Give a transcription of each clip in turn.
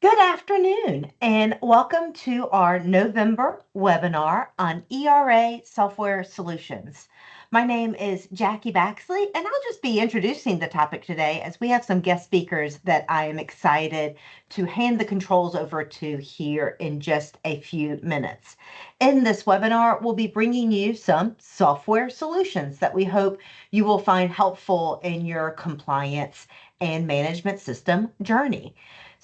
Good afternoon, and welcome to our November webinar on ERA Software Solutions. My name is Jackie Baxley, and I'll just be introducing the topic today as we have some guest speakers that I am excited to hand the controls over to here in just a few minutes. In this webinar, we'll be bringing you some software solutions that we hope you will find helpful in your compliance and management system journey.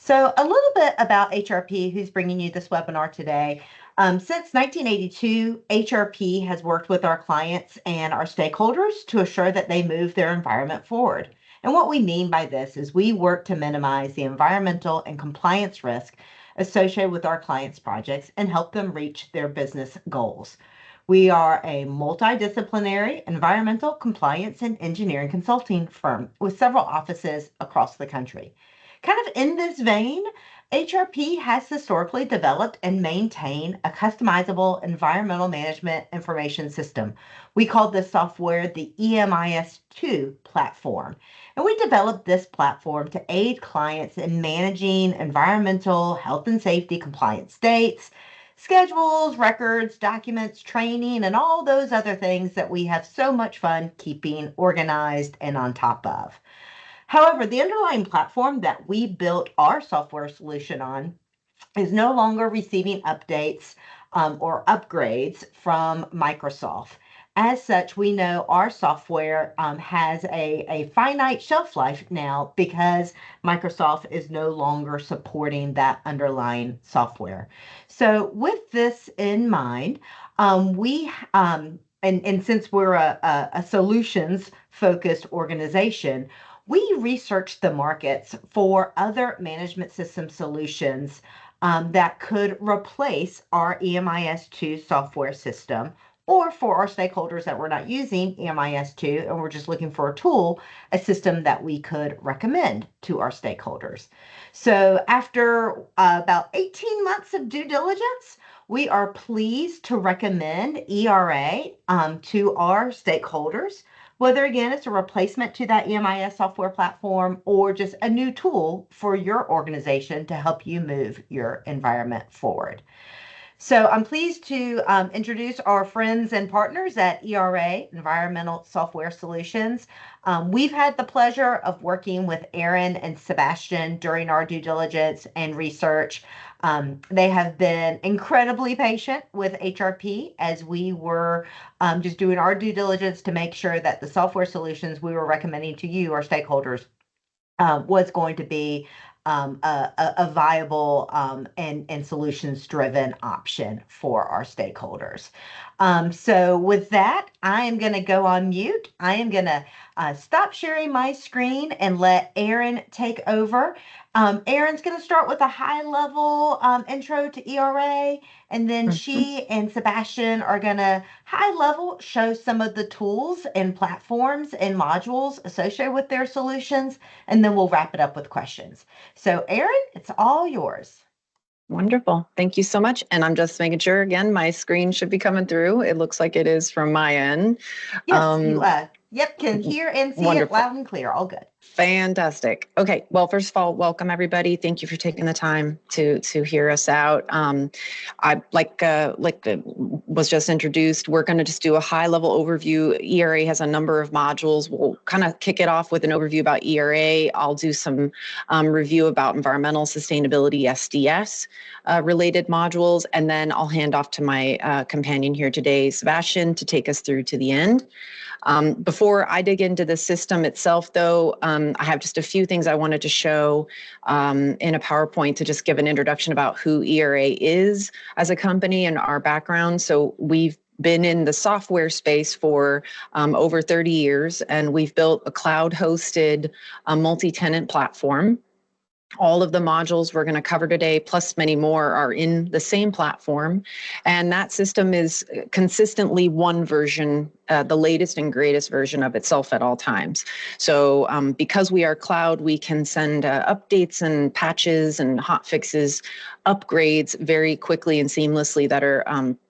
So a little bit about HRP, who's bringing you this webinar today. Since 1982, HRP has worked with our clients and our stakeholders to assure that they move their environment forward. And what we mean by this is we work to minimize the environmental and compliance risk associated with our clients' projects and help them reach their business goals. We are a multidisciplinary environmental compliance and engineering consulting firm with several offices across the country. Kind of in this vein, HRP has historically developed and maintained a customizable environmental management information system. We call this software the EMIS2 platform. And we developed this platform to aid clients in managing environmental, health and safety compliance dates, schedules, records, documents, training, and all those other things that we have so much fun keeping organized and on top of. However, the underlying platform that we built our software solution on is no longer receiving updates or upgrades from Microsoft. As such, we know our software has a finite shelf life now because Microsoft is no longer supporting that underlying software. So, with this in mind, and since we're a solutions focused organization, we researched the markets for other management system solutions that could replace our EMIS2 software system, or for our stakeholders that were not using EMIS2 and we're just looking for a tool, a system that we could recommend to our stakeholders. So after about 18 months of due diligence, we are pleased to recommend ERA to our stakeholders, whether again it's a replacement to that EMIS software platform or just a new tool for your organization to help you move your environment forward. So I'm pleased to introduce our friends and partners at ERA, Environmental Software Solutions. We've had the pleasure of working with Aaron and Sebastian during our due diligence and research. They have been incredibly patient with HRP as we were just doing our due diligence to make sure that the software solutions we were recommending to you, our stakeholders, was going to be a viable and solutions driven option for our stakeholders. So with that, I am going to go on mute. I am going to stop sharing my screen and let Aaron take over. Erin's going to start with a high level intro to ERA, and then Mhm. she and Sebastian are going to high level show some of the tools and platforms and modules associated with their solutions, and then we'll wrap it up with questions. So, Erin, it's all yours. Wonderful. Thank you so much. And I'm just making sure again, my screen should be coming through. It looks like it is from my end. Yes, you Um, yep, can hear and see it Wonderful. loud and clear. All good. Fantastic. Okay. Well, first of all, welcome everybody. Thank you for taking the time to hear us out. I was just introduced. We're going to just do a high level overview. ERA has a number of modules. We'll kind of kick it off with an overview about ERA. I'll do some review about environmental sustainability SDS related modules, and then I'll hand off to my companion here today, Sebastian, to take us through to the end. Before I dig into the system itself, though, I have just a few things I wanted to show in a PowerPoint to just give an introduction about who ERA is as a company and our background. So we've been in the software space for over 30 years, and we've built a cloud-hosted multi-tenant platform. All of the modules we're going to cover today, plus many more, are in the same platform. And that system is consistently one version, the latest and greatest version of itself at all times. So because we are cloud, we can send updates and patches and hot fixes, upgrades very quickly and seamlessly that are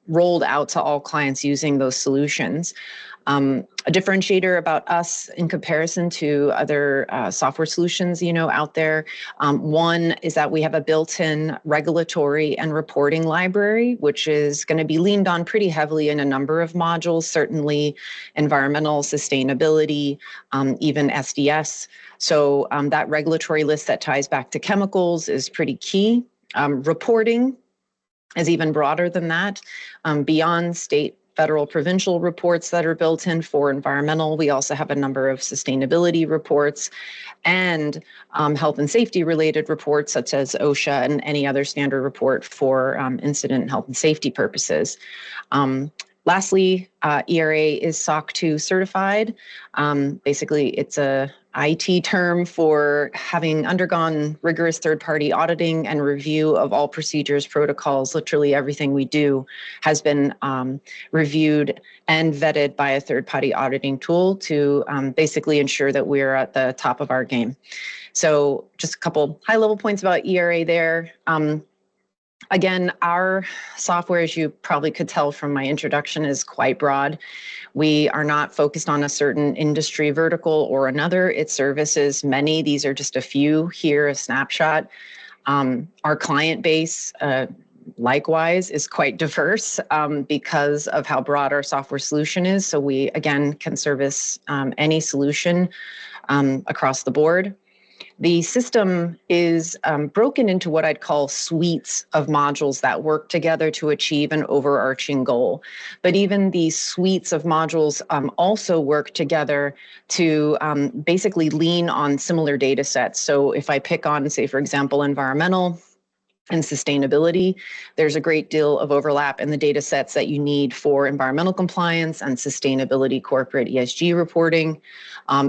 rolled out to all clients using those solutions. A differentiator about us in comparison to other software solutions, out there. One is that we have a built-in regulatory and reporting library, which is going to be leaned on pretty heavily in a number of modules, certainly environmental, sustainability, even SDS. So that regulatory list that ties back to chemicals is pretty key. Reporting is even broader than that, beyond state, federal, provincial reports that are built in for environmental. We also have a number of sustainability reports and health and safety related reports such as OSHA and any other standard report for incident and health and safety purposes. Lastly, ERA is SOC 2 certified. Basically, it's a IT term for having undergone rigorous third-party auditing and review of all procedures, protocols. Literally everything we do has been reviewed and vetted by a third-party auditing tool to basically ensure that we're at the top of our game. So just a couple high-level points about ERA there. Again, our software, as you probably could tell from my introduction, is quite broad. We are not focused on a certain industry vertical or another. It services many. These are just a few here, a snapshot. Our client base, likewise, is quite diverse because of how broad our software solution is. So we, again, can service any solution across the board. The system is broken into what I'd call suites of modules that work together to achieve an overarching goal. But even these suites of modules also work together to basically lean on similar data sets. So if I pick on, say, for example, environmental and sustainability, there's a great deal of overlap in the data sets that you need for environmental compliance and sustainability corporate ESG reporting.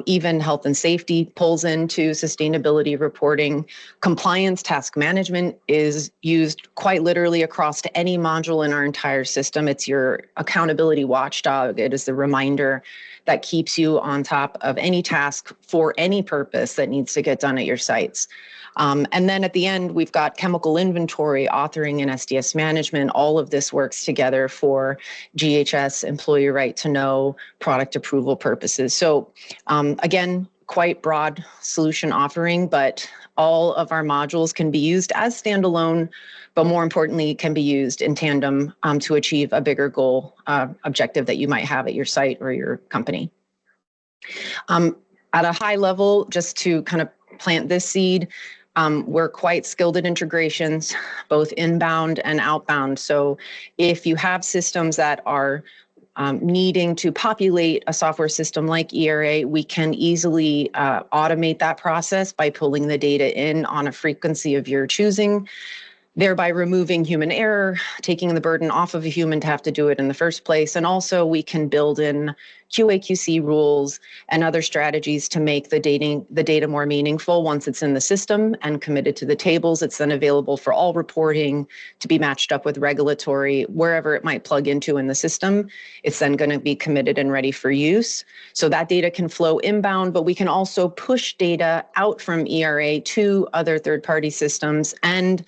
Even health and safety pulls into sustainability reporting. Compliance task management is used quite literally across to any module in our entire system. It's your accountability watchdog. It is the reminder that keeps you on top of any task for any purpose that needs to get done at your sites. And then at the end, we've got chemical inventory, authoring, and SDS management. All of this works together for GHS, employee right to know, product approval purposes. So again, quite broad solution offering, but all of our modules can be used as standalone, but more importantly, can be used in tandem to achieve a bigger goal objective that you might have at your site or your company. At a high level, just to kind of plant this seed, we're quite skilled at integrations, both inbound and outbound. So if you have systems that are needing to populate a software system like ERA, we can easily automate that process by pulling the data in on a frequency of your choosing, thereby removing human error, taking the burden off of a human to have to do it in the first place. And also we can build in QA/QC rules and other strategies to make the data more meaningful. Once it's in the system and committed to the tables, it's then available for all reporting to be matched up with regulatory, wherever it might plug into in the system. It's then going to be committed and ready for use. So that data can flow inbound, but we can also push data out from ERA to other third-party systems and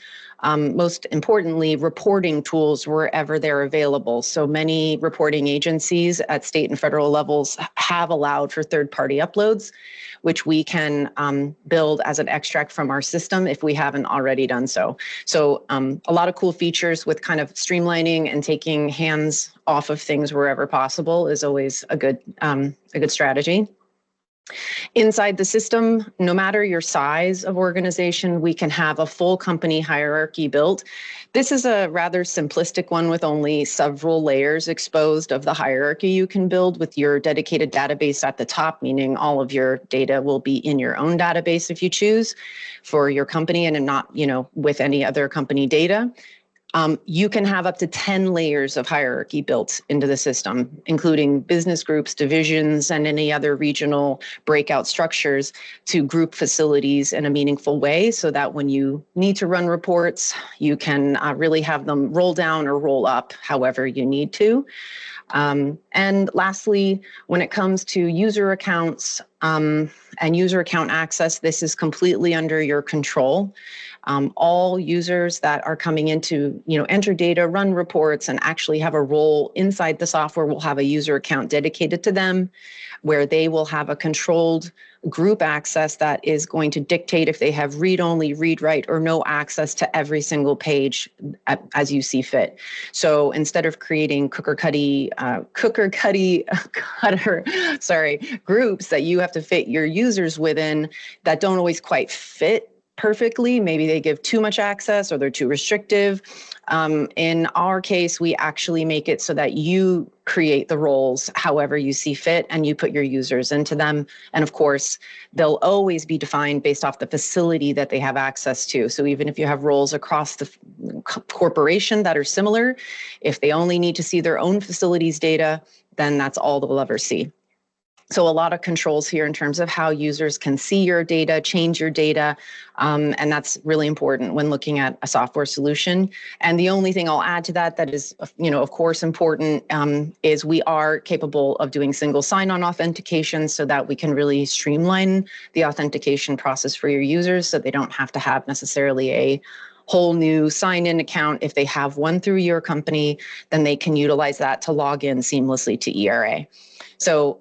most importantly, reporting tools wherever they're available. So many reporting agencies at state and federal levels have allowed for third-party uploads, which we can build as an extract from our system if we haven't already done so. So a lot of cool features with kind of streamlining and taking hands off of things wherever possible is always a good strategy. Inside the system, no matter your size of organization, we can have a full company hierarchy built. This is a rather simplistic one with only several layers exposed of the hierarchy you can build with your dedicated database at the top, meaning all of your data will be in your own database if you choose for your company and not, with any other company data. You can have up to 10 layers of hierarchy built into the system, including business groups, divisions, and any other regional breakout structures to group facilities in a meaningful way so that when you need to run reports, you can really have them roll down or roll up however you need to. And lastly, when it comes to user accounts, and user account access, this is completely under your control. All users that are coming in to, enter data, run reports, and actually have a role inside the software will have a user account dedicated to them, where they will have a controlled group access that is going to dictate if they have read-only, read-write, or no access to every single page as you see fit. So instead of creating cutter groups that you have to fit your users within that don't always quite fit perfectly, maybe they give too much access or they're too restrictive. In our case, we actually make it so that you create the roles however you see fit and you put your users into them. And of course, they'll always be defined based off the facility that they have access to. So even if you have roles across the corporation that are similar, if they only need to see their own facilities data, then that's all they'll ever see. So a lot of controls here in terms of how users can see your data, change your data, and that's really important when looking at a software solution. And the only thing I'll add to that is, of course, important is we are capable of doing single sign-on authentication so that we can really streamline the authentication process for your users so they don't have to have necessarily a whole new sign-in account. If they have one through your company, then they can utilize that to log in seamlessly to ERA. So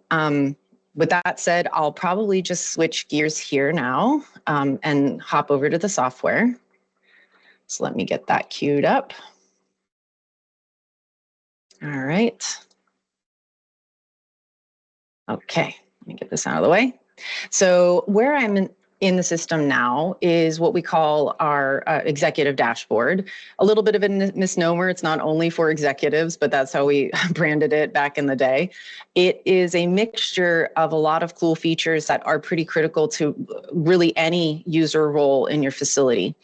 with that said, I'll probably just switch gears here now and hop over to the software. So let me get that queued up. All right. Okay, let me get this out of the way. So where I'm in the system now is what we call our executive dashboard. A little bit of a misnomer. It's not only for executives, but that's how we branded it back in the day. It is a mixture of a lot of cool features that are pretty critical to really any user role in your facility.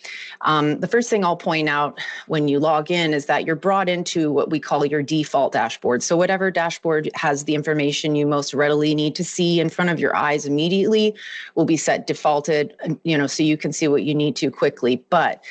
The first thing I'll point out when you log in is that you're brought into what we call your default dashboard. So whatever dashboard has the information you most readily need to see in front of your eyes immediately will be set defaulted, so you can see what you need to quickly. But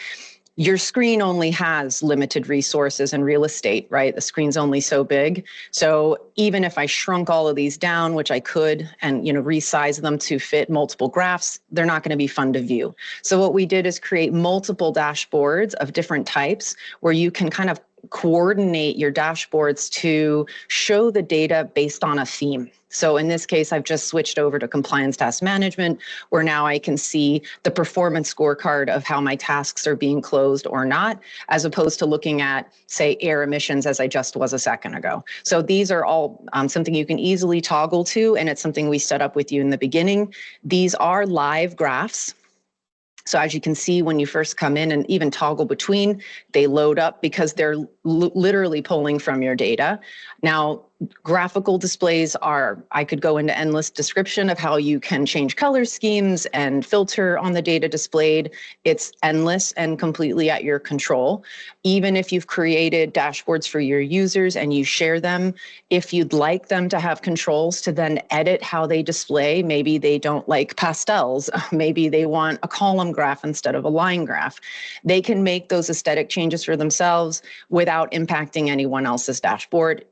your screen only has limited resources and real estate, right? The screen's only so big. So even if I shrunk all of these down, which I could, and resize them to fit multiple graphs, they're not going to be fun to view. So what we did is create multiple dashboards of different types where you can kind of coordinate your dashboards to show the data based on a theme. So in this case, I've just switched over to compliance task management, where now I can see the performance scorecard of how my tasks are being closed or not, as opposed to looking at, say, air emissions as I just was a second ago. So these are all something you can easily toggle to, and it's something we set up with you in the beginning. These are live graphs. So as you can see, when you first come in and even toggle between, they load up because they're literally pulling from your data. Now, graphical displays I could go into endless description of how you can change color schemes and filter on the data displayed. It's endless and completely at your control. Even if you've created dashboards for your users and you share them, if you'd like them to have controls to then edit how they display, maybe they don't like pastels, maybe they want a column graph instead of a line graph, they can make those aesthetic changes for themselves without impacting anyone else's dashboard,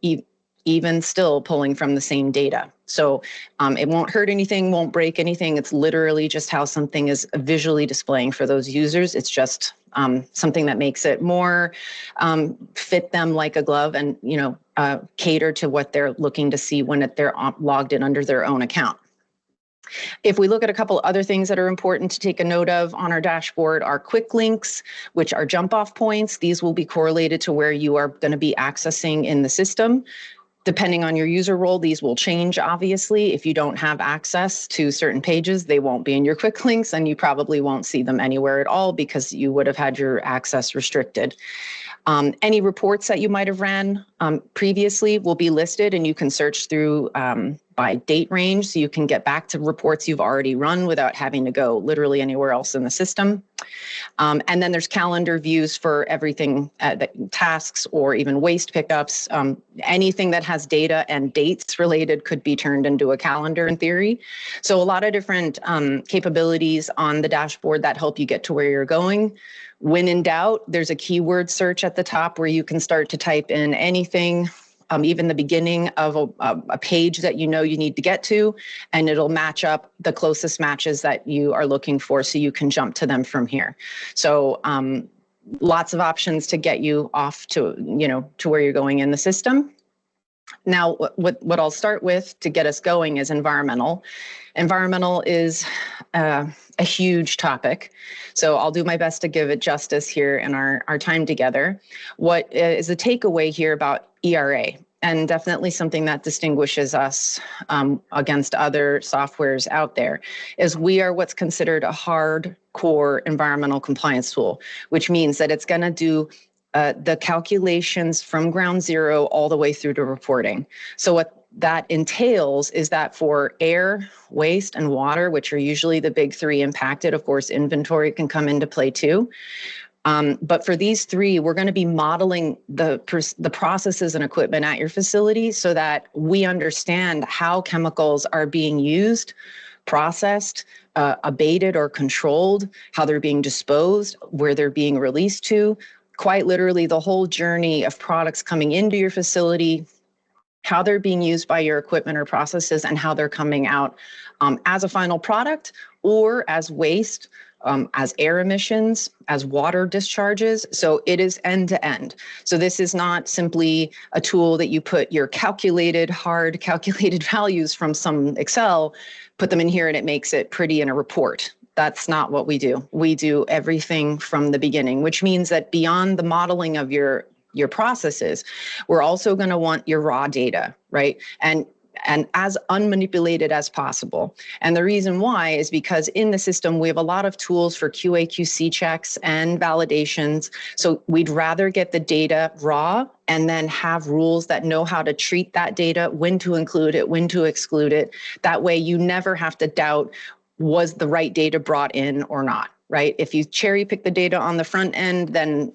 even still pulling from the same data. So it won't hurt anything, won't break anything. It's literally just how something is visually displaying for those users. It's just something that makes it more fit them like a glove and cater to what they're looking to see when they're logged in under their own account. If we look at a couple other things that are important to take a note of on our dashboard, are quick links, which are jump off points. These will be correlated to where you are going to be accessing in the system. Depending on your user role, these will change, obviously. If you don't have access to certain pages, they won't be in your quick links, and you probably won't see them anywhere at all because you would have had your access restricted. Any reports that you might have ran previously will be listed, and you can search through by date range, so you can get back to reports you've already run without having to go literally anywhere else in the system. And then there's calendar views for everything, tasks or even waste pickups. Anything that has data and dates related could be turned into a calendar in theory. So a lot of different capabilities on the dashboard that help you get to where you're going. When in doubt, there's a keyword search at the top where you can start to type in anything even the beginning of a page that you know you need to get to, and it'll match up the closest matches that you are looking for so you can jump to them from here. So lots of options to get you off to, to where you're going in the system. Now, what I'll start with to get us going is environmental. Environmental is a huge topic, so I'll do my best to give it justice here in our time together. What is the takeaway here about ERA? And definitely something that distinguishes us against other softwares out there is we are what's considered a hardcore environmental compliance tool, which means that it's going to do the calculations from ground zero all the way through to reporting. So what that entails is that for air, waste, and water, which are usually the big three impacted, of course, inventory can come into play too. But for these three, we're going to be modeling the processes and equipment at your facility so that we understand how chemicals are being used, processed, abated or controlled, how they're being disposed, where they're being released to, quite literally the whole journey of products coming into your facility, how they're being used by your equipment or processes, and how they're coming out as a final product or as waste, as air emissions, as water discharges. So it is end to end. So this is not simply a tool that you put your hard calculated values from some Excel, put them in here and it makes it pretty in a report. That's not what we do. We do everything from the beginning, which means that beyond the modeling of your processes, we're also going to want your raw data, right? And as unmanipulated as possible. And the reason why is because in the system, we have a lot of tools for QA, QC checks and validations. So we'd rather get the data raw and then have rules that know how to treat that data, when to include it, when to exclude it. That way you never have to doubt, was the right data brought in or not, right? If you cherry pick the data on the front end, then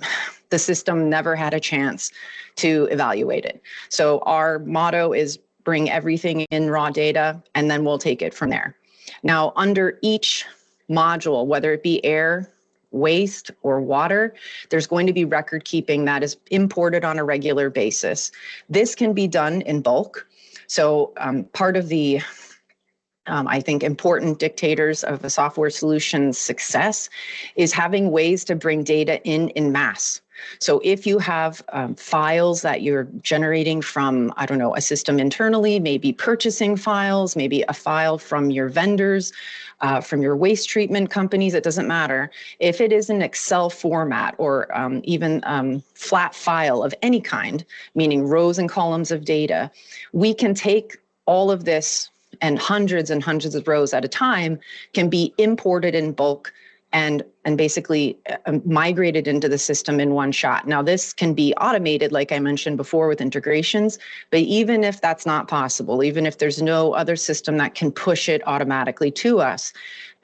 the system never had a chance to evaluate it. So our motto is bring everything in raw data, and then we'll take it from there. Now, under each module, whether it be air, waste, or water, there's going to be record keeping that is imported on a regular basis. This can be done in bulk. So part of the I think important dictators of a software solution's success is having ways to bring data in mass. So if you have files that you're generating from, I don't know, a system internally, maybe purchasing files, maybe a file from your vendors, from your waste treatment companies, it doesn't matter. If it is an Excel format or even flat file of any kind, meaning rows and columns of data, we can take all of this and hundreds of rows at a time can be imported in bulk and basically migrated into the system in one shot. Now, this can be automated, like I mentioned before, with integrations, but even if that's not possible, even if there's no other system that can push it automatically to us,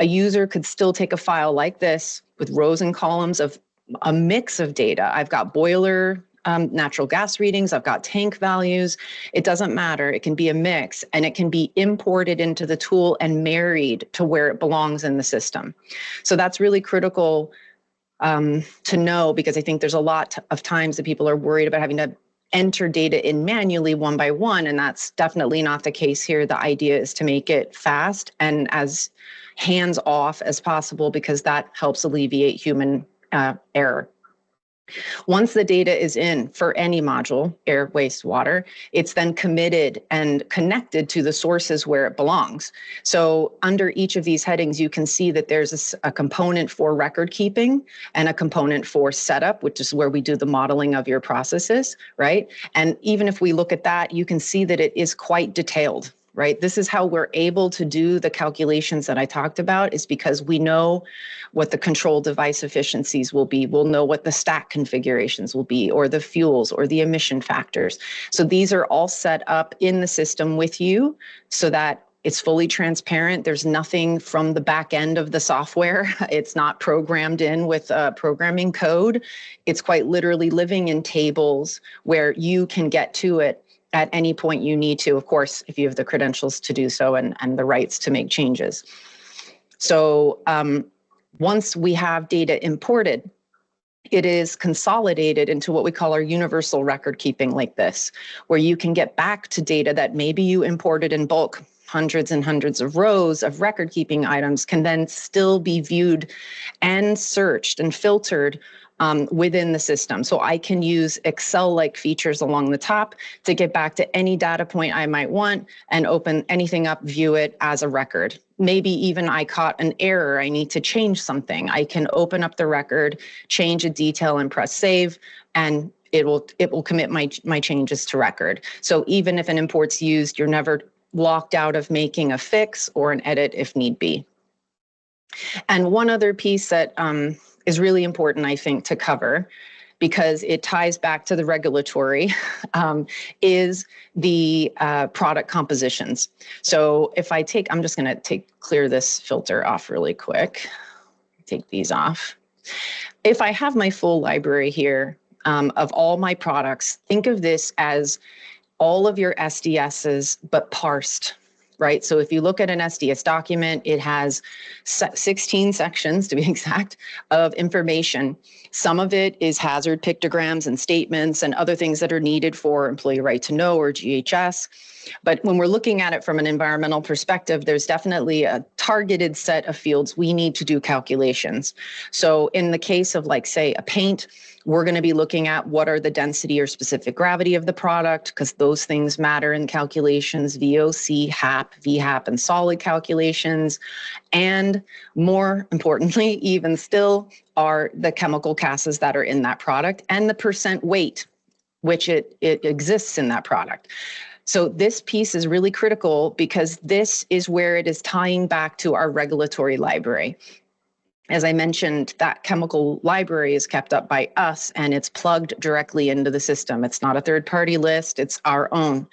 a user could still take a file like this with rows and columns of a mix of data. I've got boiler natural gas readings, I've got tank values. It doesn't matter. It can be a mix, and it can be imported into the tool and married to where it belongs in the system. So that's really critical to know, because I think there's a lot of times that people are worried about having to enter data in manually one by one, and that's definitely not the case here. The idea is to make it fast and as hands off as possible, because that helps alleviate human error. Once the data is in for any module, air, waste, water, it's then committed and connected to the sources where it belongs. So under each of these headings, you can see that there's a component for record keeping and a component for setup, which is where we do the modeling of your processes, right? And even if we look at that, you can see that it is quite detailed. Right? This is how we're able to do the calculations that I talked about, is because we know what the control device efficiencies will be. We'll know what the stack configurations will be, or the fuels, or the emission factors. So these are all set up in the system with you so that it's fully transparent. There's nothing from the back end of the software. It's not programmed in with programming code. It's quite literally living in tables where you can get to it at any point you need to, of course, if you have the credentials to do so and the rights to make changes. So once we have data imported it is consolidated into what we call our universal record keeping like this, where you can get back to data that maybe you imported in bulk. Hundreds and hundreds of rows of record keeping items can then still be viewed and searched and filtered within the system. So I can use Excel-like features along the top to get back to any data point I might want and open anything up, view it as a record. Maybe even I caught an error, I need to change something. I can open up the record, change a detail and press save, and it will commit my changes to record. So even if an import's used, you're never locked out of making a fix or an edit if need be. And one other piece that is really important, I think, to cover, because it ties back to the regulatory, is the product compositions. So if I take, I'm just going to clear this filter off really quick. Take these off. If I have my full library here of all my products, think of this as all of your SDSs, but parsed. Right? So if you look at an SDS document, it has 16 sections, to be exact, of information. Some of it is hazard pictograms and statements and other things that are needed for employee right to know or GHS. But when we're looking at it from an environmental perspective, there's definitely a targeted set of fields we need to do calculations. So in the case of, like, say, a paint, we're going to be looking at what are the density or specific gravity of the product, because those things matter in calculations, VOC, HAP, VHAP, and solid calculations. And more importantly, even still, are the chemical classes that are in that product and the percent weight, which it exists in that product. So this piece is really critical because this is where it is tying back to our regulatory library. As I mentioned, that chemical library is kept up by us and it's plugged directly into the system. It's not a third-party list, it's our own.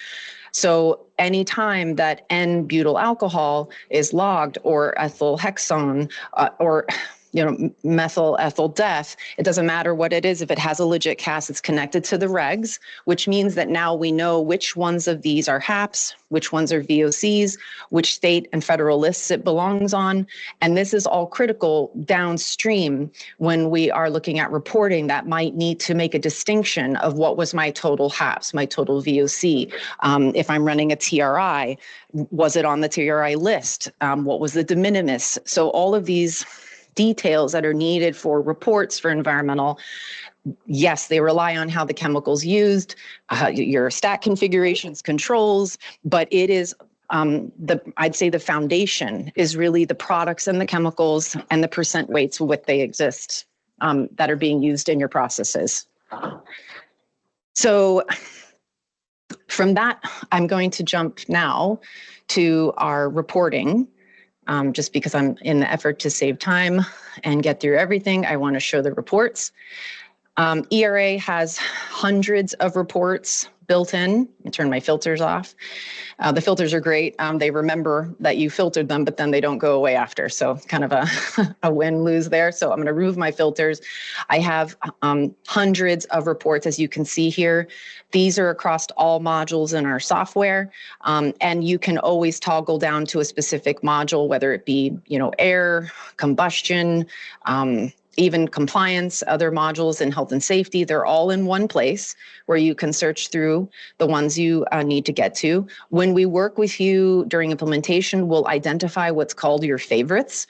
So anytime that N-butyl alcohol is logged, or ethyl hexone, or methyl ethyl deth, it doesn't matter what it is. If it has a legit CAS, it's connected to the regs, which means that now we know which ones of these are HAPs, which ones are VOCs, which state and federal lists it belongs on. And this is all critical downstream when we are looking at reporting that might need to make a distinction of what was my total HAPs, my total VOC. If I'm running a TRI, was it on the TRI list? What was the de minimis? So all of these details that are needed for reports for environmental, yes, they rely on how the chemical's used, your stat configurations, controls, but it is I'd say the foundation is really the products and the chemicals and the percent weights with what they exist that are being used in your processes. So from that, I'm going to jump now to our reporting. Just because I'm in the effort to save time and get through everything, I want to show the reports. ERA has hundreds of reports built in. I turn my filters off. The filters are great. They remember that you filtered them, but then they don't go away after. So kind of a win-lose there. So I'm going to remove my filters. I have hundreds of reports, as you can see here. These are across all modules in our software. And you can always toggle down to a specific module, whether it be, air, combustion, even compliance, other modules in health and safety. They're all in one place where you can search through the ones you need to get to. When we work with you during implementation, we'll identify what's called your favorites.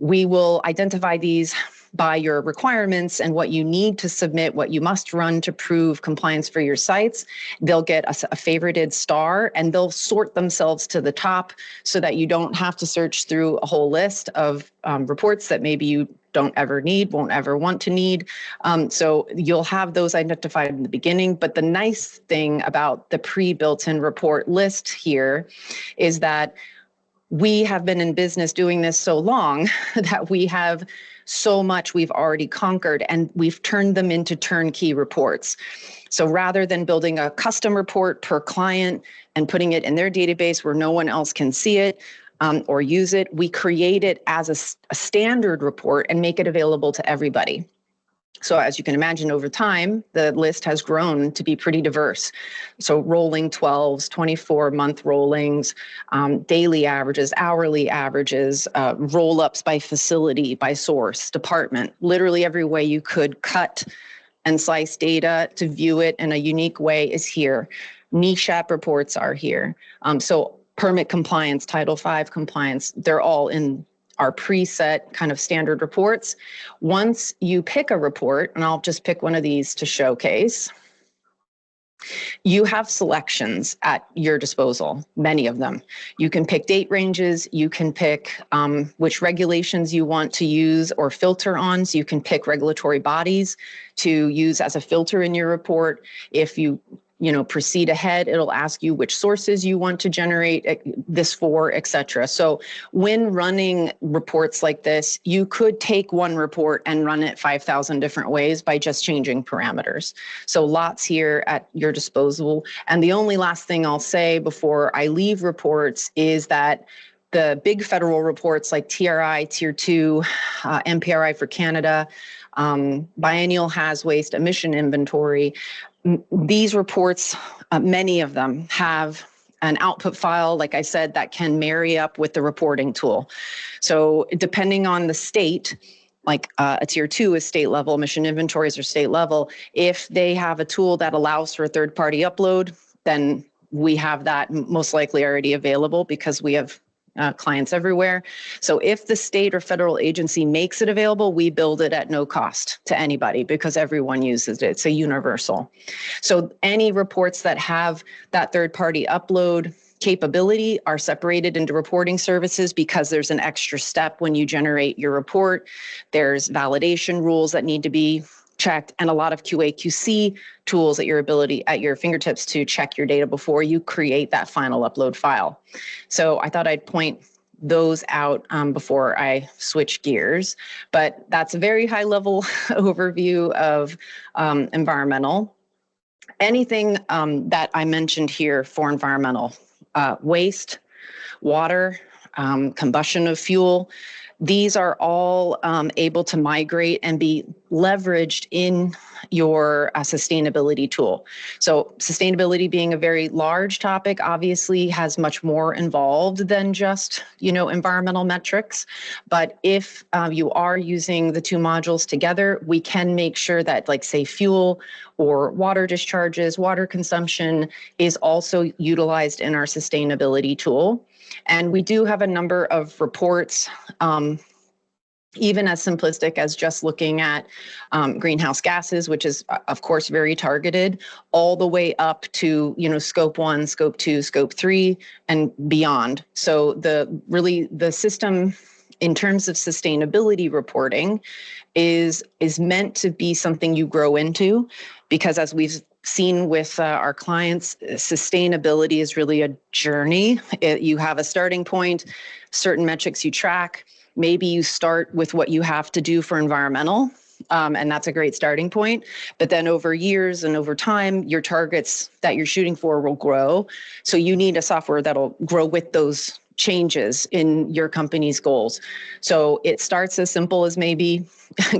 We will identify these by your requirements and what you need to submit, what you must run to prove compliance for your sites. They'll get a favorited star and they'll sort themselves to the top so that you don't have to search through a whole list of reports that maybe you don't ever need, won't ever want to need. So you'll have those identified in the beginning. But the nice thing about the pre-built-in report list here is that we have been in business doing this so long that we have so much we've already conquered and we've turned them into turnkey reports. So rather than building a custom report per client and putting it in their database where no one else can see it or use it, we create it as a standard report and make it available to everybody. So as you can imagine, over time, the list has grown to be pretty diverse. So rolling 12s, 24-month rollings, daily averages, hourly averages, roll-ups by facility, by source, department, literally every way you could cut and slice data to view it in a unique way is here. Niche app reports are here. So permit compliance, Title V compliance, they're all in our preset kind of standard reports. Once you pick a report, and I'll just pick one of these to showcase, you have selections at your disposal, many of them. You can pick date ranges, you can pick which regulations you want to use or filter on, so you can pick regulatory bodies to use as a filter in your report. If you proceed ahead, it'll ask you which sources you want to generate this for, et cetera. So when running reports like this, you could take one report and run it 5,000 different ways by just changing parameters. So lots here at your disposal. And the only last thing I'll say before I leave reports is that the big federal reports like TRI, Tier 2, MPRI for Canada, biennial haz waste emission inventory, these reports, many of them have an output file, like I said, that can marry up with the reporting tool. So depending on the state, like a Tier 2 is state level, emission inventories are state level. If they have a tool that allows for a third-party upload, then we have that most likely already available because we have clients everywhere. So if the state or federal agency makes it available, we build it at no cost to anybody because everyone uses it. It's a universal. So any reports that have that third-party upload capability are separated into reporting services because there's an extra step when you generate your report. There's validation rules that need to be checked, and a lot of QA/QC tools at your fingertips to check your data before you create that final upload file. So I thought I'd point those out before I switch gears, but that's a very high level overview of environmental. Anything that I mentioned here for environmental, waste, water, combustion of fuel, these are all able to migrate and be leveraged in your sustainability tool. So sustainability being a very large topic, obviously has much more involved than just, environmental metrics. But if you are using the two modules together, we can make sure that, like, say, fuel or water discharges, water consumption is also utilized in our sustainability tool. And we do have a number of reports, even as simplistic as just looking at greenhouse gases, which is, of course, very targeted, all the way up to, scope 1, scope 2, scope 3, and beyond. So the system in terms of sustainability reporting is meant to be something you grow into, because as we've seen with our clients, sustainability is really a journey. You have a starting point, certain metrics you track. Maybe you start with what you have to do for environmental, and that's a great starting point. But then over years and over time, your targets that you're shooting for will grow. So you need a software that'll grow with those changes in your company's goals. So it starts as simple as maybe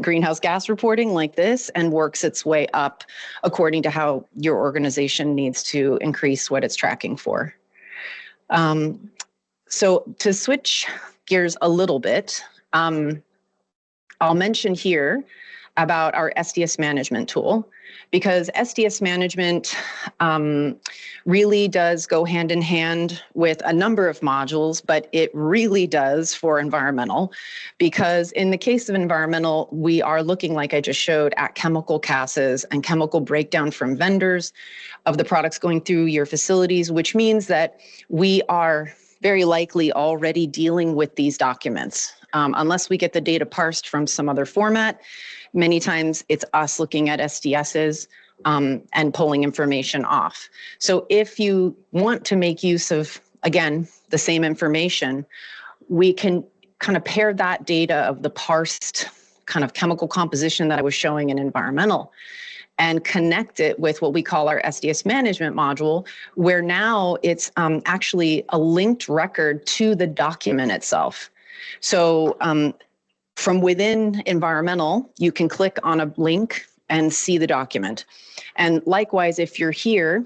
greenhouse gas reporting like this and works its way up according to how your organization needs to increase what it's tracking for. So to switch gears a little bit, I'll mention here about our SDS management tool, because SDS management really does go hand in hand with a number of modules, but it really does for environmental, because in the case of environmental, we are looking, like I just showed, at chemical CASs and chemical breakdown from vendors of the products going through your facilities, which means that we are very likely already dealing with these documents. Unless we get the data parsed from some other format, many times it's us looking at SDSs and pulling information off. So if you want to make use of, again, the same information, we can kind of pair that data of the parsed kind of chemical composition that I was showing in environmental and connect it with what we call our SDS management module, where now it's actually a linked record to the document itself. So From within environmental, you can click on a link and see the document. And likewise, if you're here,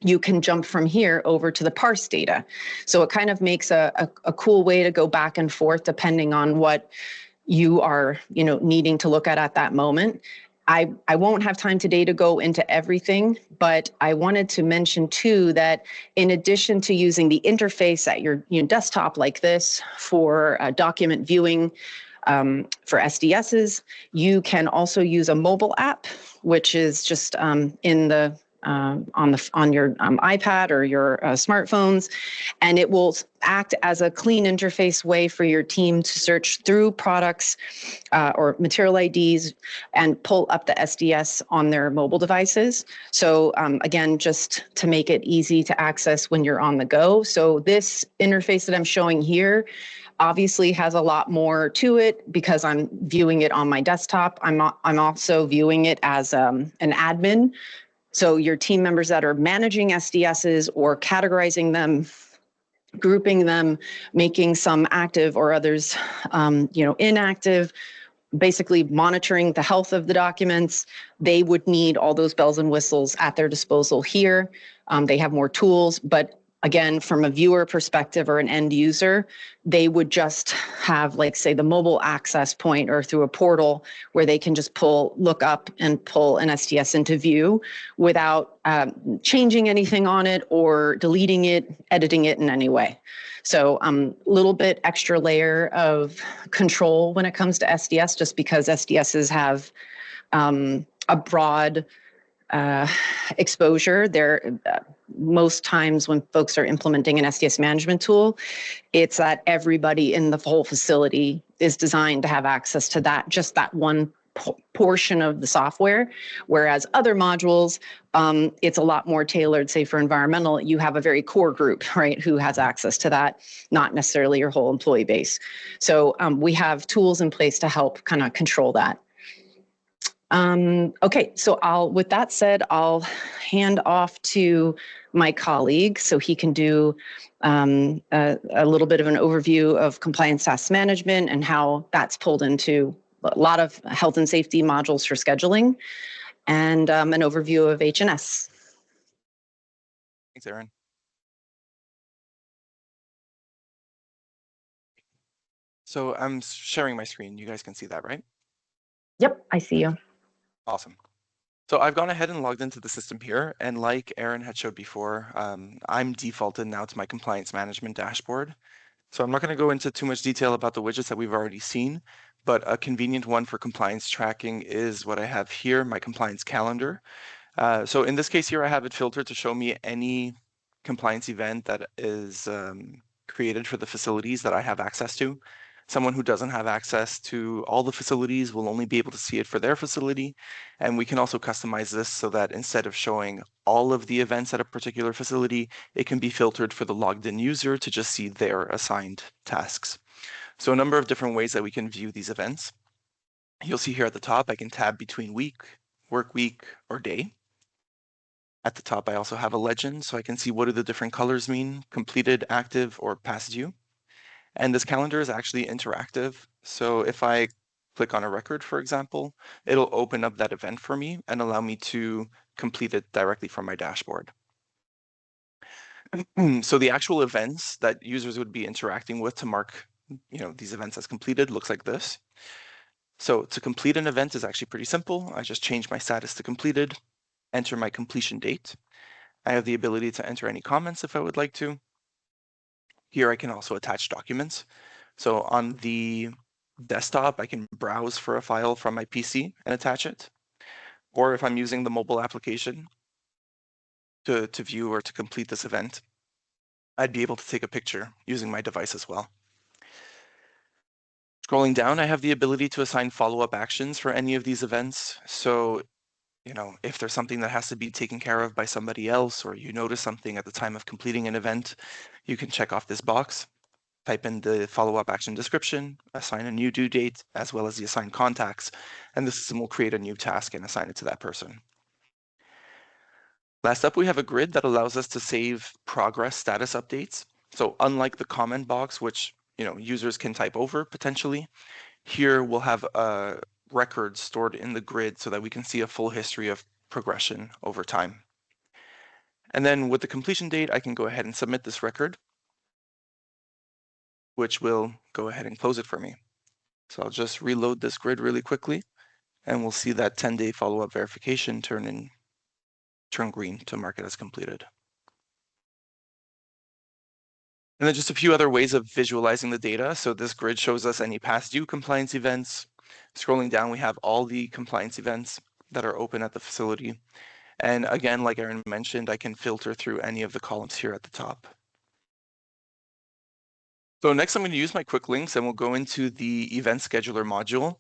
you can jump from here over to the parse data. So it kind of makes a cool way to go back and forth depending on what you are, needing to look at that moment. I won't have time today to go into everything, but I wanted to mention too that in addition to using the interface at your desktop like this for document viewing for SDSs, you can also use a mobile app, which is just in the on your iPad or your smartphones, and it will act as a clean interface way for your team to search through products or material IDs and pull up the SDS on their mobile devices. So again, just to make it easy to access when you're on the go. So this interface that I'm showing here obviously has a lot more to it because I'm viewing it on my desktop. I'm also viewing it as an admin. So your team members that are managing SDSs or categorizing them, grouping them, making some active or others, inactive, basically monitoring the health of the documents, they would need all those bells and whistles at their disposal here. They have more tools, but again, from a viewer perspective or an end user, they would just have, like, say, the mobile access point or through a portal where they can just look up and pull an SDS into view without changing anything on it or deleting it, editing it in any way. So a little bit extra layer of control when it comes to SDS, just because SDSs have a broad exposure. There, most times when folks are implementing an SDS management tool, it's that everybody in the whole facility is designed to have access to just that one portion of the software. Whereas other modules, it's a lot more tailored. Say for environmental, you have a very core group, right, who has access to that, not necessarily your whole employee base. So we have tools in place to help kind of control that. Okay, so with that said, I'll hand off to my colleague so he can do a little bit of an overview of compliance task management and how that's pulled into a lot of health and safety modules for scheduling, and an overview of H&S. Thanks, Erin. So I'm sharing my screen. You guys can see that, right? Yep, I see you. Awesome. So I've gone ahead and logged into the system here, and like Erin had showed before, I'm defaulted now to my compliance management dashboard. So I'm not going to go into too much detail about the widgets that we've already seen, but a convenient one for compliance tracking is what I have here, my compliance calendar. So in this case here, I have it filtered to show me any compliance event that is created for the facilities that I have access to. Someone who doesn't have access to all the facilities will only be able to see it for their facility. And we can also customize this so that instead of showing all of the events at a particular facility, it can be filtered for the logged in user to just see their assigned tasks. So a number of different ways that we can view these events. You'll see here at the top, I can tab between week, work week, or day. At the top, I also have a legend, so I can see what do the different colors mean, completed, active, or past due. And this calendar is actually interactive. So if I click on a record, for example, it'll open up that event for me and allow me to complete it directly from my dashboard. So the actual events that users would be interacting with to mark, these events as completed looks like this. So to complete an event is actually pretty simple. I just change my status to completed, enter my completion date. I have the ability to enter any comments if I would like to. Here I can also attach documents. So on the desktop, I can browse for a file from my PC and attach it. Or if I'm using the mobile application to view or to complete this event, I'd be able to take a picture using my device as well. Scrolling down, I have the ability to assign follow-up actions for any of these events. So, if there's something that has to be taken care of by somebody else, or you notice something at the time of completing an event, you can check off this box, type in the follow-up action description, assign a new due date, as well as the assigned contacts, and the system will create a new task and assign it to that person. Last up, we have a grid that allows us to save progress status updates. So unlike the comment box, which users can type over potentially, Here we'll have a record stored in the grid so that we can see a full history of progression over time. And then with the completion date, I can go ahead and submit this record, which will go ahead and close it for me. So I'll just reload this grid really quickly, and we'll see that 10-day follow-up verification turn green to mark it as completed. And then just a few other ways of visualizing the data. So this grid shows us any past due compliance events. Scrolling down, we have all the compliance events that are open at the facility. And again, like Aaron mentioned, I can filter through any of the columns here at the top. So next I'm going to use my quick links and we'll go into the event scheduler module.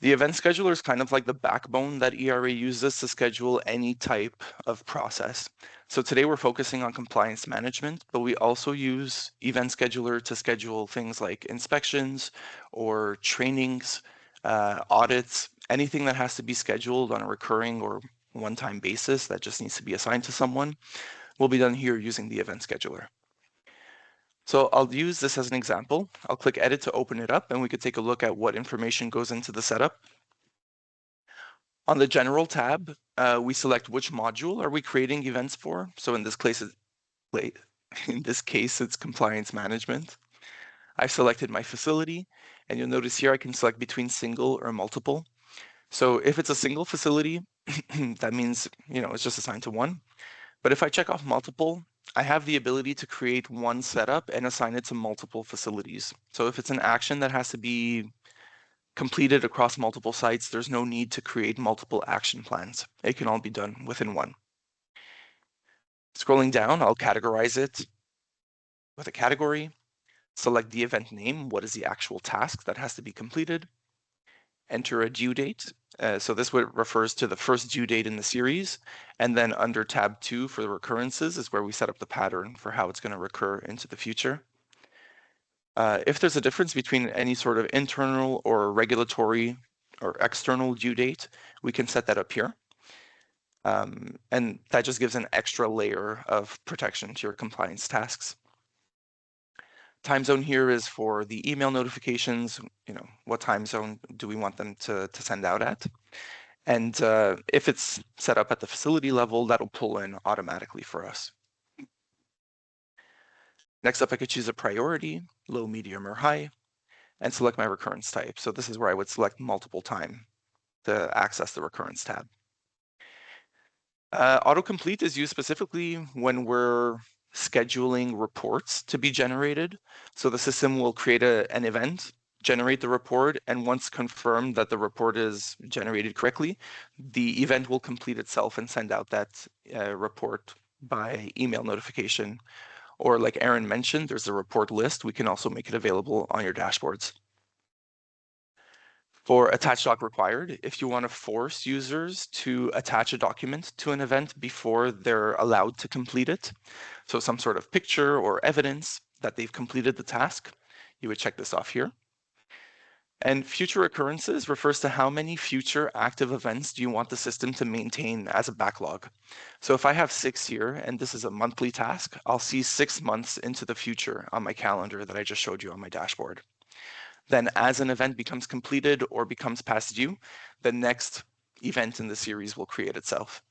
The event scheduler is kind of like the backbone that ERA uses to schedule any type of process. So today we're focusing on compliance management, but we also use event scheduler to schedule things like inspections or trainings, audits, anything that has to be scheduled on a recurring or one-time basis that just needs to be assigned to someone will be done here using the event scheduler. So I'll use this as an example. I'll click edit to open it up and we could take a look at what information goes into the setup. On the general tab, we select which module are we creating events for. So in this case, it's compliance management. I've selected my facility and you'll notice here I can select between single or multiple. So if it's a single facility, that means, it's just assigned to one. But if I check off multiple, I have the ability to create one setup and assign it to multiple facilities. So if it's an action that has to be completed across multiple sites, there's no need to create multiple action plans. It can all be done within one. Scrolling down, I'll categorize it with a category, select the event name, what is the actual task that has to be completed, enter a due date. So this refers to the first due date in the series. And then under tab 2 for the recurrences is where we set up the pattern for how it's going to recur into the future. If there's a difference between any sort of internal or regulatory or external due date, we can set that up here. And that just gives an extra layer of protection to your compliance tasks. Time zone here is for the email notifications, what time zone do we want them to send out at? And if it's set up at the facility level, that'll pull in automatically for us. Next up, I could choose a priority, low, medium, or high, and select my recurrence type. So this is where I would select multiple time to access the recurrence tab. Autocomplete is used specifically when we're scheduling reports to be generated. So the system will create an event, generate the report, and once confirmed that the report is generated correctly, the event will complete itself and send out that report by email notification. Or like Aaron mentioned, there's a report list. We can also make it available on your dashboards. For attach doc required, if you want to force users to attach a document to an event before they're allowed to complete it, so some sort of picture or evidence that they've completed the task, you would check this off here. And future occurrences refers to how many future active events do you want the system to maintain as a backlog. So if I have 6 here and this is a monthly task, I'll see 6 months into the future on my calendar that I just showed you on my dashboard. Then as an event becomes completed or becomes past due, the next event in the series will create itself.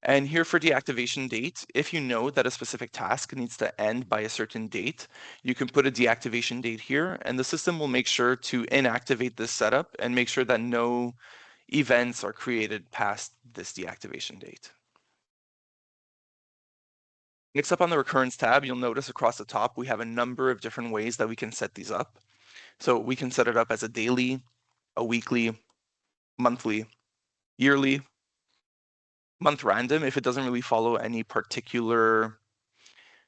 And here for deactivation date, if you know that a specific task needs to end by a certain date, you can put a deactivation date here, and the system will make sure to inactivate this setup and make sure that no events are created past this deactivation date. Next up on the recurrence tab, you'll notice across the top, we have a number of different ways that we can set these up. So we can set it up as a daily, a weekly, monthly, yearly, month random if it doesn't really follow any particular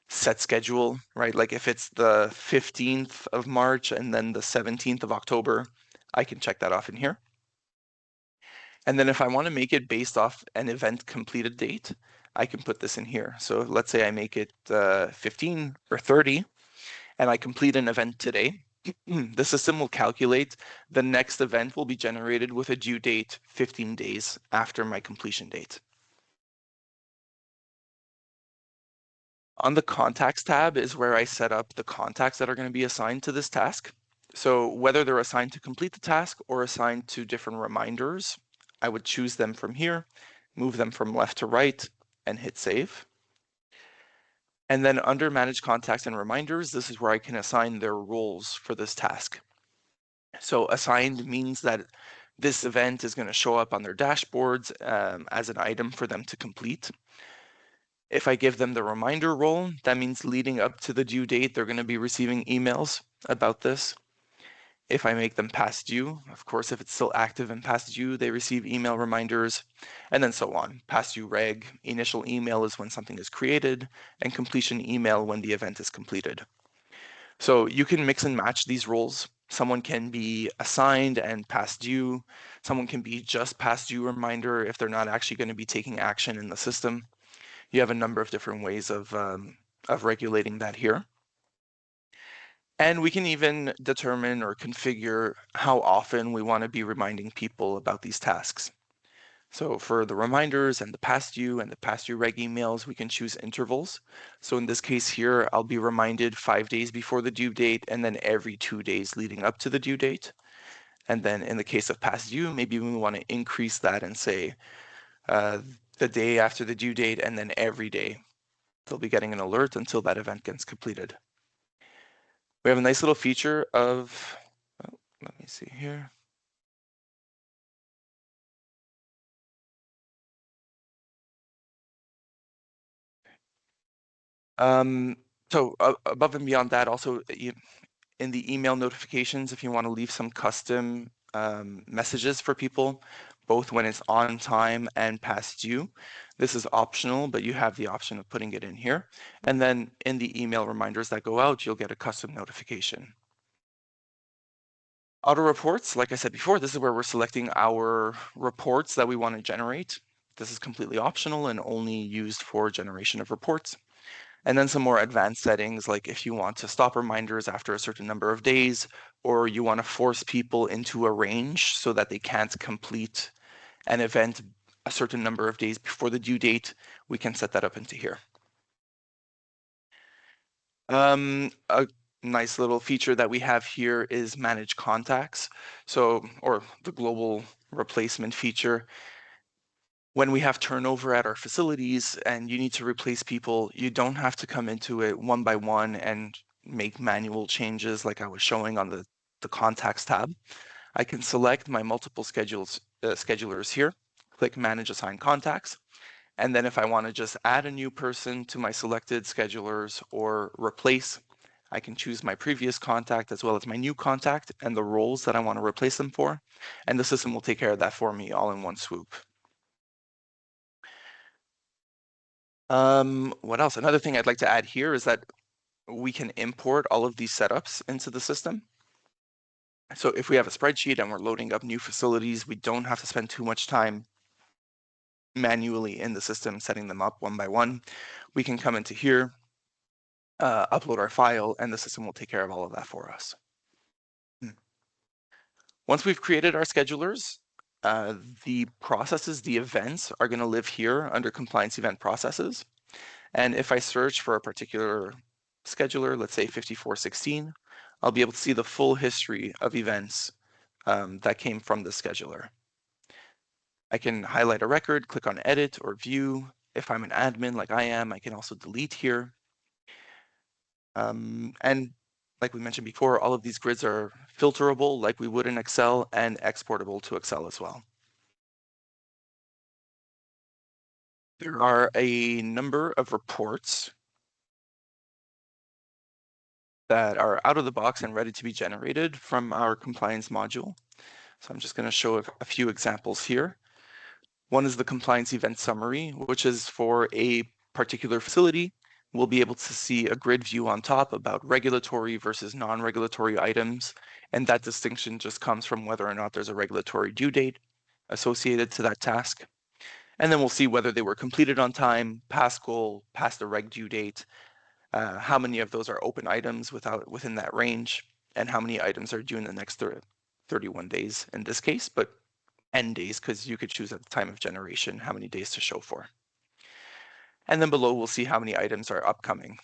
set schedule, right? Like if it's the 15th of March and then the 17th of October, I can check that off in here. And then if I want to make it based off an event completed date, I can put this in here. So let's say I make it 15 or 30 and I complete an event today. The system will calculate the next event will be generated with a due date 15 days after my completion date. On the contacts tab is where I set up the contacts that are going to be assigned to this task. So whether they're assigned to complete the task or assigned to different reminders, I would choose them from here, move them from left to right, and hit save. And then under Manage Contacts and Reminders, this is where I can assign their roles for this task. So assigned means that this event is going to show up on their dashboards as an item for them to complete. If I give them the reminder role, that means leading up to the due date, they're going to be receiving emails about this. If I make them past due, of course, if it's still active and past due, they receive email reminders, and then so on. Past due reg, initial email is when something is created, and completion email when the event is completed. So you can mix and match these roles. Someone can be assigned and past due. Someone can be just past due reminder if they're not actually going to be taking action in the system. You have a number of different ways of regulating that here. And we can even determine or configure how often we want to be reminding people about these tasks. So for the reminders and the past due reg emails, we can choose intervals. So in this case here, I'll be reminded 5 days before the due date and then every 2 days leading up to the due date. And then in the case of past due, maybe we want to increase that and say the day after the due date and then every day. They'll be getting an alert until that event gets completed. We have a nice little feature of, let me see here. So above and beyond that, also in the email notifications, if you want to leave some custom messages for people, both when it's on time and past due, this is optional, but you have the option of putting it in here. And then in the email reminders that go out, you'll get a custom notification. Auto reports, like I said before, this is where we're selecting our reports that we want to generate. This is completely optional and only used for generation of reports. And then some more advanced settings, like if you want to stop reminders after a certain number of days, or you want to force people into a range so that they can't complete an event a certain number of days before the due date, we can set that up into here. A nice little feature that we have here is manage contacts. So, or the global replacement feature. When we have turnover at our facilities and you need to replace people, you don't have to come into it one by one and make manual changes like I was showing on the contacts tab. I can select my multiple schedulers here, click manage assign contacts. And then if I want to just add a new person to my selected schedulers or replace, I can choose my previous contact as well as my new contact and the roles that I want to replace them for. And the system will take care of that for me all in one swoop. What else? Another thing I'd like to add here is that we can import all of these setups into the system. So if we have a spreadsheet and we're loading up new facilities, we don't have to spend too much time manually in the system setting them up one by one. We can come into here, upload our file, and the system will take care of all of that for us. Once we've created our schedulers, the processes, the events are going to live here under compliance event processes. And if I search for a particular scheduler, let's say 5416, I'll be able to see the full history of events that came from the scheduler. I can highlight a record, click on edit or view. If I'm an admin like I am, I can also delete here. And like we mentioned before, all of these grids are filterable like we would in Excel and exportable to Excel as well. There are a number of reports that are out of the box and ready to be generated from our compliance module. So I'm just going to show a few examples here. One is the compliance event summary, which is for a particular facility. We'll be able to see a grid view on top about regulatory versus non-regulatory items. And that distinction just comes from whether or not there's a regulatory due date associated to that task. And then we'll see whether they were completed on time, past goal, past the reg due date, how many of those are open items within that range, and how many items are due in the next 31 days in this case, but end days, because you could choose at the time of generation how many days to show for. And then below, we'll see how many items are upcoming.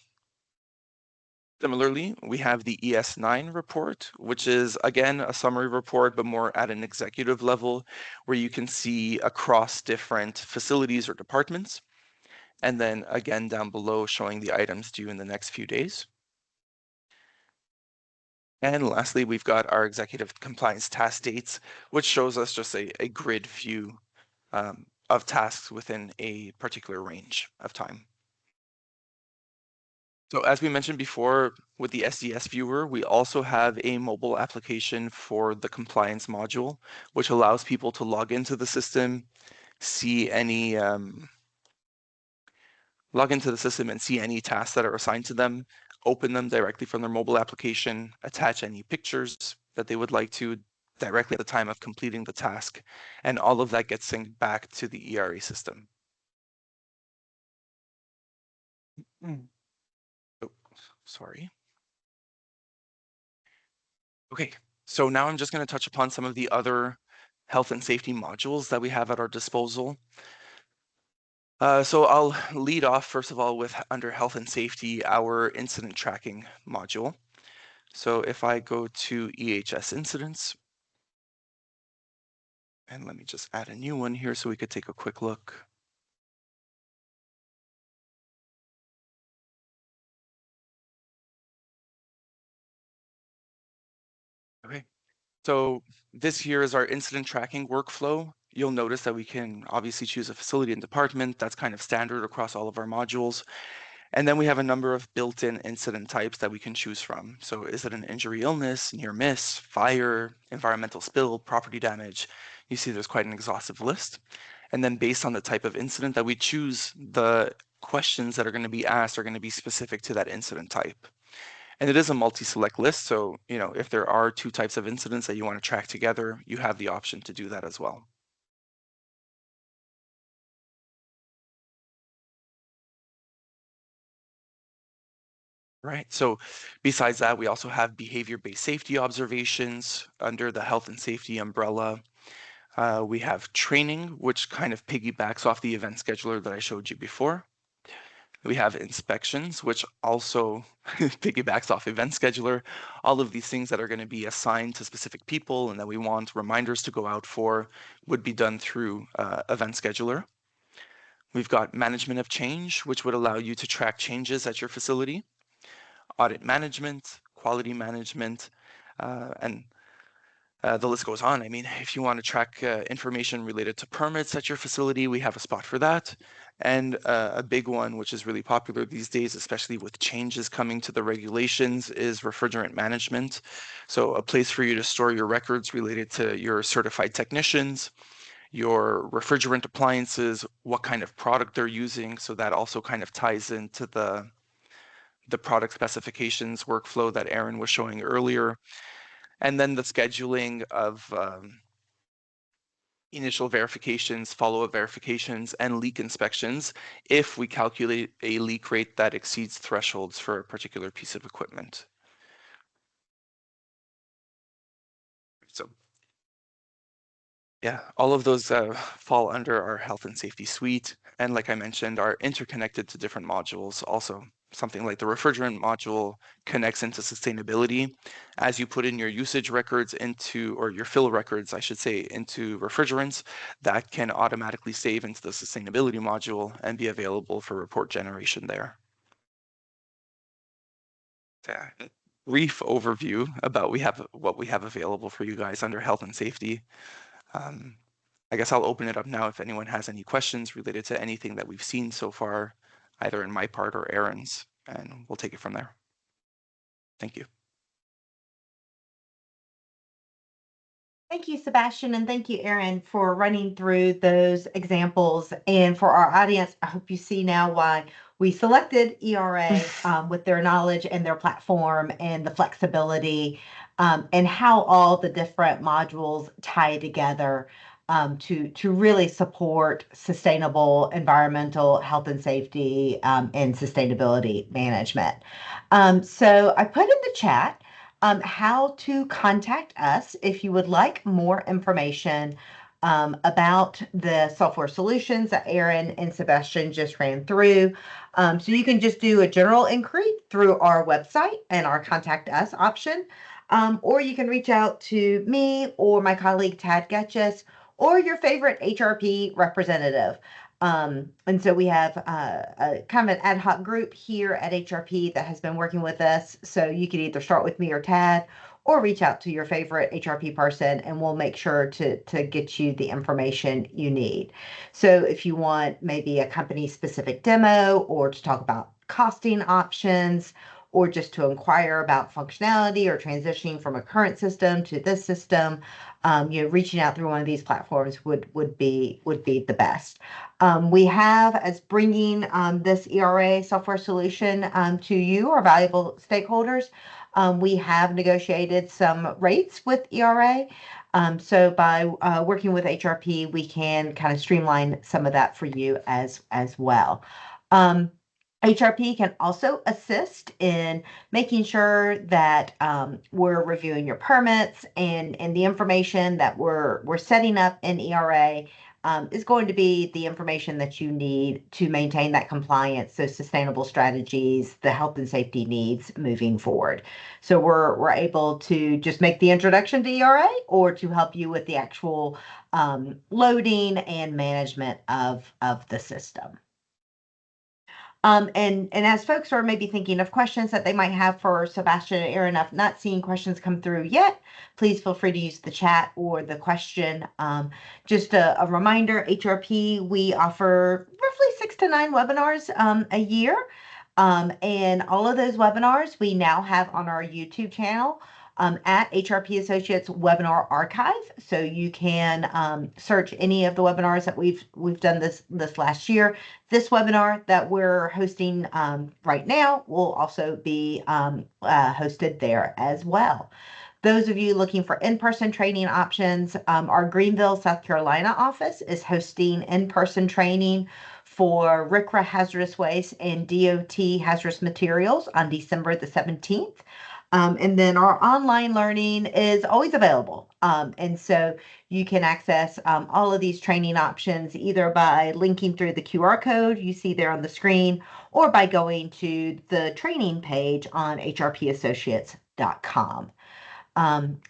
Similarly, we have the ES9 report, which is again a summary report, but more at an executive level, where you can see across different facilities or departments. And then again down below showing the items due in the next few days. And lastly, we've got our executive compliance task dates, which shows us just a grid view of tasks within a particular range of time. So as we mentioned before, with the SDS viewer, we also have a mobile application for the compliance module, which allows people to log into the system, see any log into the system and see any tasks that are assigned to them, open them directly from their mobile application, attach any pictures that they would like to directly at the time of completing the task, and all of that gets synced back to the ERA system. Oh, sorry. Okay, so now I'm just going to touch upon some of the other health and safety modules that we have at our disposal. So I'll lead off, first of all, with under health and safety, our incident tracking module. So if I go to EHS incidents, and let me just add a new one here so we could take a quick look. Okay, so this here is our incident tracking workflow. You'll notice that we can obviously choose a facility and department. That's kind of standard across all of our modules. And then we have a number of built-in incident types that we can choose from. So is it an injury, illness, near miss, fire, environmental spill, property damage? You see there's quite an exhaustive list. And then based on the type of incident that we choose, the questions that are going to be asked are going to be specific to that incident type. And it is a multi-select list. So, if there are two types of incidents that you want to track together, you have the option to do that as well. Right. So besides that, we also have behavior-based safety observations under the health and safety umbrella. We have training, which kind of piggybacks off the event scheduler that I showed you before. We have inspections, which also piggybacks off event scheduler. All of these things that are going to be assigned to specific people and that we want reminders to go out for would be done through event scheduler. We've got management of change, which would allow you to track changes at your facility. Audit management, quality management, and the list goes on. I mean, if you want to track information related to permits at your facility, we have a spot for that. And a big one, which is really popular these days, especially with changes coming to the regulations, is refrigerant management. So a place for you to store your records related to your certified technicians, your refrigerant appliances, what kind of product they're using. So that also kind of ties into the product specifications workflow that Aaron was showing earlier. And then the scheduling of initial verifications, follow-up verifications, and leak inspections if we calculate a leak rate that exceeds thresholds for a particular piece of equipment. So yeah, all of those fall under our health and safety suite. And like I mentioned, are interconnected to different modules also. Something like the refrigerant module connects into sustainability. As you put in your usage records into, or your fill records, I should say, into refrigerants, that can automatically save into the sustainability module and be available for report generation there. Yeah. Brief overview about what we have available for you guys under health and safety. I guess I'll open it up now if anyone has any questions related to anything that we've seen so far, either in my part or Aaron's, and we'll take it from there. Thank you. Thank you, Sebastian, and thank you, Aaron, for running through those examples. And for our audience, I hope you see now why we selected ERA with their knowledge and their platform and the flexibility and how all the different modules tie together to really support sustainable environmental health and safety and sustainability management. So I put in the chat how to contact us if you would like more information about the software solutions that Aaron and Sebastian just ran through. So you can just do a general inquiry through our website and our contact us option. Or you can reach out to me or my colleague Tad Getches or your favorite HRP representative. And so we have a kind of an ad hoc group here at HRP that has been working with us. So you can either start with me or Tad, or reach out to your favorite HRP person, and we'll make sure to get you the information you need. So if you want maybe a company specific demo, or to talk about costing options, or just to inquire about functionality or transitioning from a current system to this system, reaching out through one of these platforms would be the best. We have, as bringing this ERA software solution to you, our valuable stakeholders, we have negotiated some rates with ERA. So by working with HRP, we can kind of streamline some of that for you as well. HRP can also assist in making sure that we're reviewing your permits, and the information that we're setting up in ERA is going to be the information that you need to maintain that compliance, those sustainable strategies, the health and safety needs moving forward. So we're able to just make the introduction to ERA, or to help you with the actual loading and management of the system. And as folks are maybe thinking of questions that they might have for Sebastian and Aaron, if not seeing questions come through yet, please feel free to use the chat or the question. Just a reminder, HRP, we offer roughly 6 to 9 webinars a year. And all of those webinars we now have on our YouTube channel. At HRP Associates Webinar Archive. So you can search any of the webinars that we've done this last year. This webinar that we're hosting right now will also be hosted there as well. Those of you looking for in-person training options, our Greenville, South Carolina office is hosting in-person training for RCRA hazardous waste and DOT hazardous materials on December the 17th. And then our online learning is always available. And so you can access all of these training options either by linking through the QR code you see there on the screen, or by going to the training page on hrpassociates.com.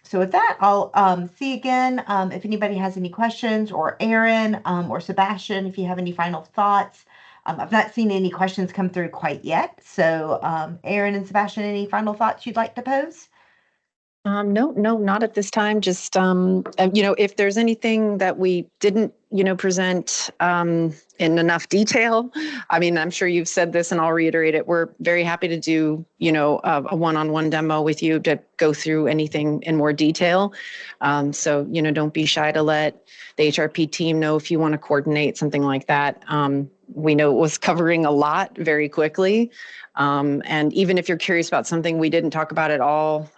So with that, I'll see you again. If anybody has any questions, or Aaron or Sebastian, if you have any final thoughts. I've not seen any questions come through quite yet. So Aaron and Sebastian, any final thoughts you'd like to pose? No, not at this time. Just, if there's anything that we didn't, present in enough detail, I mean, I'm sure you've said this and I'll reiterate it. We're very happy to do, a one-on-one demo with you to go through anything in more detail. So, don't be shy to let the HRP team know if you want to coordinate something like that. We know it was covering a lot very quickly. And even if you're curious about something we didn't talk about at all,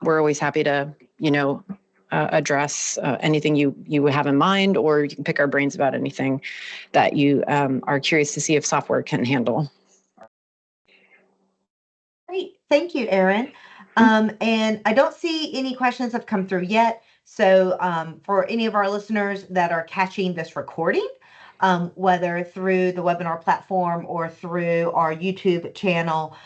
we're always happy to, address anything you have in mind, or you can pick our brains about anything that you are curious to see if software can handle. Great. Thank you, Aaron. And I don't see any questions have come through yet. So for any of our listeners that are catching this recording, whether through the webinar platform or through our YouTube channel,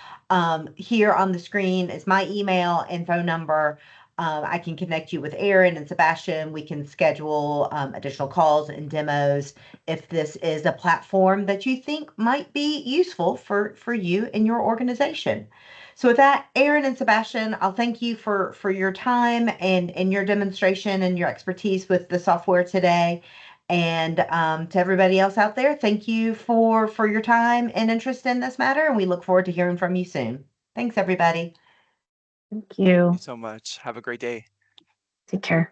here on the screen is my email and phone number. I can connect you with Aaron and Sebastian. We can schedule additional calls and demos if this is a platform that you think might be useful for you and your organization. So with that, Aaron and Sebastian, I'll thank you for your time and your demonstration and your expertise with the software today. And to everybody else out there, thank you for your time and interest in this matter. And we look forward to hearing from you soon. Thanks, everybody. Thank you. Thank you so much. Have a great day. Take care.